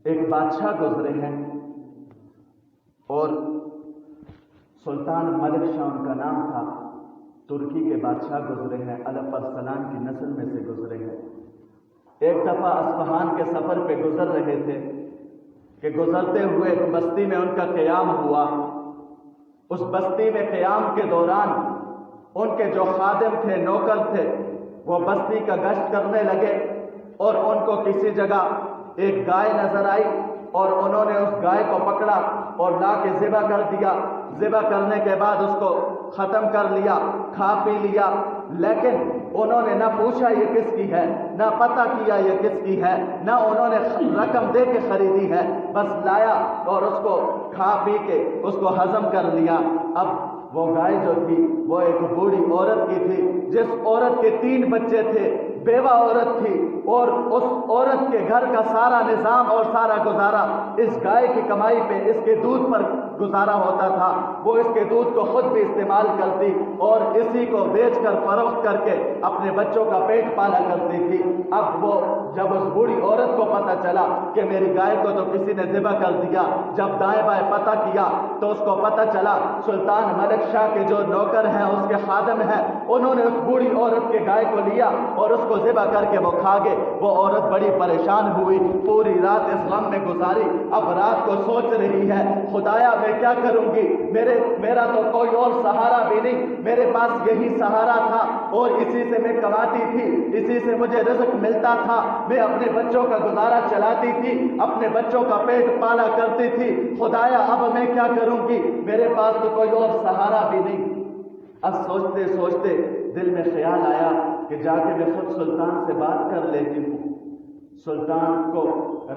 ایک بادشاہ گزرے ہیں اور سلطان ملک شاہ ان کا نام تھا۔ ترکی کے بادشاہ گزرے ہیں، الپ ارسلان کی نسل میں سے گزرے ہیں۔ ایک دفعہ اصفہان کے سفر پہ گزر رہے تھے کہ گزرتے ہوئے ایک بستی میں ان کا قیام ہوا۔ اس بستی میں قیام کے دوران ان کے جو خادم تھے، نوکر تھے، وہ بستی کا گشت کرنے لگے اور ان کو کسی جگہ ایک گائے نظر آئی اور انہوں نے اس گائے کو پکڑا اور لا کے ذبح کر دیا۔ ذبح کرنے کے بعد اس کو ختم کر لیا، کھا پی لیا، لیکن انہوں نے نہ پوچھا یہ کس کی ہے، نہ پتہ کیا یہ کس کی ہے، نہ انہوں نے رقم دے کے خریدی ہے، بس لایا اور اس کو کھا پی کے اس کو ہضم کر لیا۔ اب وہ گائے جو تھی وہ ایک بوڑھی عورت کی تھی، جس عورت کے 3 بچے تھے، بیوہ عورت تھی، اور اس عورت کے گھر کا سارا نظام اور سارا گزارا اس گائے کی کمائی پہ، اس کے دودھ پر گزارا ہوتا تھا۔ وہ اس کے دودھ کو خود بھی استعمال کرتی اور اسی کو بیچ کر فروخت کر کے اپنے بچوں کا پیٹ پالا کرتی تھی۔ اب وہ جب اس بوڑھی عورت کو پتہ چلا کہ میری گائے کو تو کسی نے ذبح کر دیا، جب دائیں بائیں پتہ کیا تو اس کو پتہ چلا سلطان ملک شاہ کے جو نوکر ہیں، اس کے خادم ہیں، انہوں نے اس بوڑھی عورت کے گائے کو لیا اور اس کو ذبح کر کے وہ کھا گئے۔ وہ عورت بڑی پریشان ہوئی، پوری رات اس غم میں گزاری۔ اب رات کو سوچ رہی ہے، خدایا میں کیا کروں گی، میرا تو کوئی اور سہارا بھی نہیں، میرے پاس یہی سہارا تھا اور اسی سے میں کماتی تھی، اسی سے مجھے رزق ملتا تھا، میں اپنے بچوں کا گزارا چلاتی تھی، اپنے بچوں کا پیٹ پالا کرتی تھی۔ خدایا اب میں کیا کروں گی، میرے پاس تو کوئی اور سہارا بھی نہیں۔ اب سوچتے سوچتے دل میں خیال آیا کہ جا کے میں خود سلطان سے بات کر لیتی ہوں۔ سلطان کو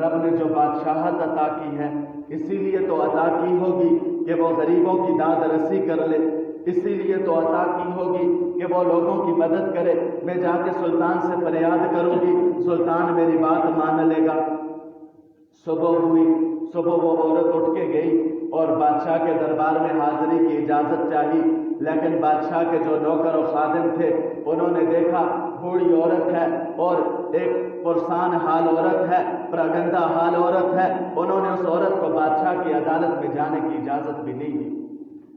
رب نے جو بادشاہت عطا کی ہے، اسی لیے تو عطا کی ہوگی کہ وہ غریبوں کی داد رسی کر لے، اسی لیے تو عطا کی ہوگی کہ وہ لوگوں کی مدد کرے۔ میں جا کے سلطان سے فریاد کروں گی، سلطان میری بات مان لے گا۔ صبح ہوئی، صبح وہ عورت اٹھ کے گئی اور بادشاہ کے دربار میں حاضری کی اجازت چاہی، لیکن بادشاہ کے جو نوکر و خادم تھے انہوں نے دیکھا بوڑھی عورت ہے اور ایک پرسان حال عورت ہے، پراگندہ حال عورت ہے، انہوں نے اس عورت کو بادشاہ کی عدالت میں جانے کی اجازت بھی نہیں دی۔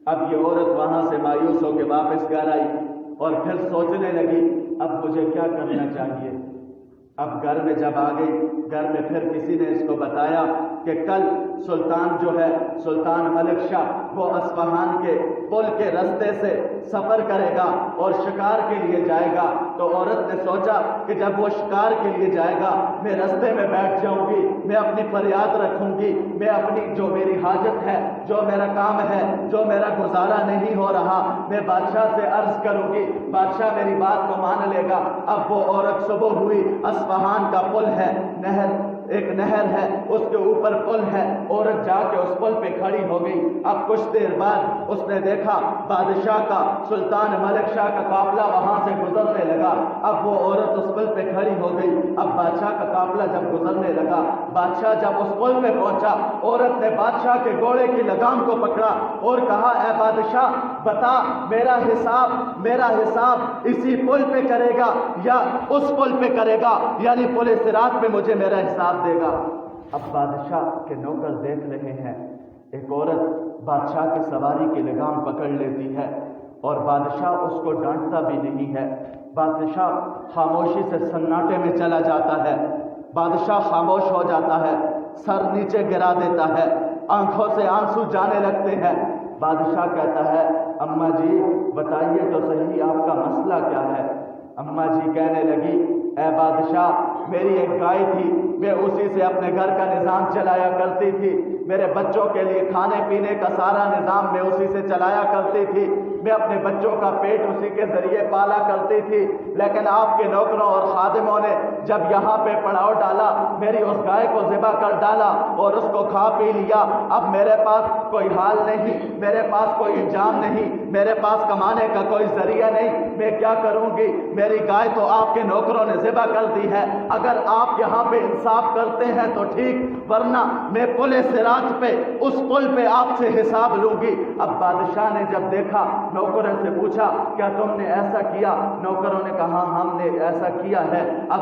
اب یہ عورت وہاں سے مایوس ہو کے واپس گھر آئی اور پھر سوچنے لگی اب مجھے کیا کرنا چاہیے۔ اب گھر میں جب آ گئی، گھر میں پھر کسی نے اس کو بتایا کہ کل سلطان جو ہے، سلطان ملک شاہ، وہ اصفہان کے پل کے رستے سے سفر کرے گا اور شکار کے لیے جائے گا۔ تو عورت نے سوچا کہ جب وہ شکار کے لیے جائے گا، میں رستے میں بیٹھ جاؤں گی، میں اپنی فریاد رکھوں گی، میں اپنی جو میری حاجت ہے، جو میرا کام ہے، جو میرا گزارا نہیں ہو رہا، میں بادشاہ سے عرض کروں گی، بادشاہ میری بات کو مان لے گا۔ اب وہ عورت صبح ہوئی، اصفہان کا پل ہے، ایک نہر ہے، اس کے اوپر پل ہے، عورت جا کے اس پل پہ کھڑی ہو گئی۔ اب کچھ دیر بعد اس نے دیکھا بادشاہ کا، سلطان ملک شاہ کا قافلہ وہاں سے گزرنے لگا۔ اب وہ عورت اس پل پہ کھڑی ہو گئی۔ اب بادشاہ کا قافلہ جب گزرنے لگا، بادشاہ جب اس پل پہ پہنچا، عورت نے بادشاہ کے گھوڑے کی لگام کو پکڑا اور کہا اے بادشاہ بتا، میرا حساب اسی پل پہ کرے گا یا اس پل پہ کرے گا، یعنی پل صراط پہ مجھے میرا حساب دے گا۔ اب بادشاہ کے نوکر دیکھ رہے ہیں ایک عورت بادشاہ کی سواری کی لگام پکڑ لیتی ہے اور بادشاہ اس کو ڈانٹتا بھی نہیں ہے۔ بادشاہ خاموشی سے سناٹے میں چلا جاتا ہے، بادشاہ خاموش ہو جاتا ہے، سر نیچے گرا دیتا ہے، آنکھوں سے آنسو جانے لگتے ہیں۔ بادشاہ کہتا ہے اماں جی بتائیے تو صحیح آپ کا مسئلہ کیا ہے۔ اماں جی کہنے لگی اے بادشاہ، میری ایک گائے تھی، میں اسی سے اپنے گھر کا نظام چلایا کرتی تھی، میرے بچوں کے لیے کھانے پینے کا سارا نظام میں اسی سے چلایا کرتی تھی، میں اپنے بچوں کا پیٹ اسی کے ذریعے پالا کرتی تھی، لیکن آپ کے نوکروں اور خادموں نے جب یہاں پہ پڑاؤ ڈالا، میری اس گائے کو ذبح کر ڈالا اور اس کو کھا پی لیا۔ اب میرے پاس کوئی حال نہیں، میرے پاس کوئی انجام نہیں، میرے پاس کمانے کا کوئی ذریعہ نہیں، میں کیا کروں گی؟ میری گائے تو آپ کے نوکروں نے ذبح کر دی ہے، اگر آپ یہاں پہ انصاف کرتے ہیں تو ٹھیک، ورنہ میں پل صراط پہ، اس پل پہ آپ سے حساب لوں گی۔ اب بادشاہ نے جب دیکھا، نوکروں سے پوچھا کیا تم نے ایسا کیا؟ نوکروں نے کہا ہم نے ایسا کیا ہے۔ اب